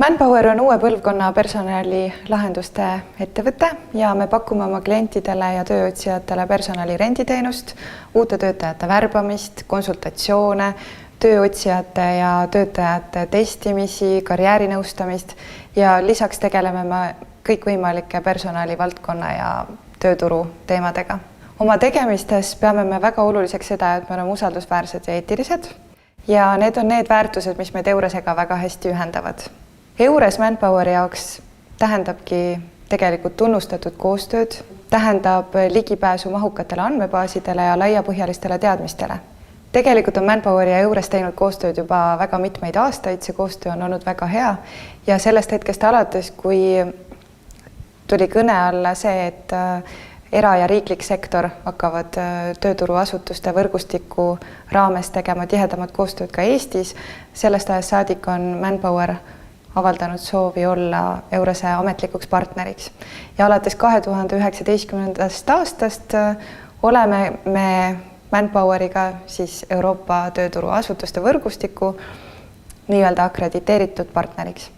Manpower on uue põlvkonna personalilahenduste ettevõte ja me pakume oma klientidele ja tööotsijatele personali renditeenust, uute töötajate värbamist, konsultatsioone, tööotsijate ja töötajate testimisi, karjäärinõustamist ja lisaks tegeleme me kõikvõimalike personalivaldkonna ja tööturu teemadega. Oma tegemistes peame me väga oluliseks seda, et me oleme usaldusväärsed ja eetilised ja need on need väärtused, mis meid Euresega väga hästi ühendavad. Eures Manpoweri jaoks tähendabki tegelikult tunnustatud koostööd, tähendab ligipääsu mahukatele andmebaasidele ja laiapõhjalistele teadmistele. Tegelikult on Manpower ja Eures teinud koostööd juba väga mitmeid aastaid, see koostöö on olnud väga hea ja sellest hetkest alates, kui tuli kõne alla see, et era- ja riiklik sektor hakkavad tööturuasutuste võrgustiku raames tegema tihedamat koostööd ka Eestis, sellest ajast saadik on Manpower avaldanud soovi olla Eurese ametlikuks partneriks. Ja alates 2019. aastast oleme me Manpoweriga siis Euroopa tööturuasutuste võrgustiku nii-öelda akrediteeritud partneriks.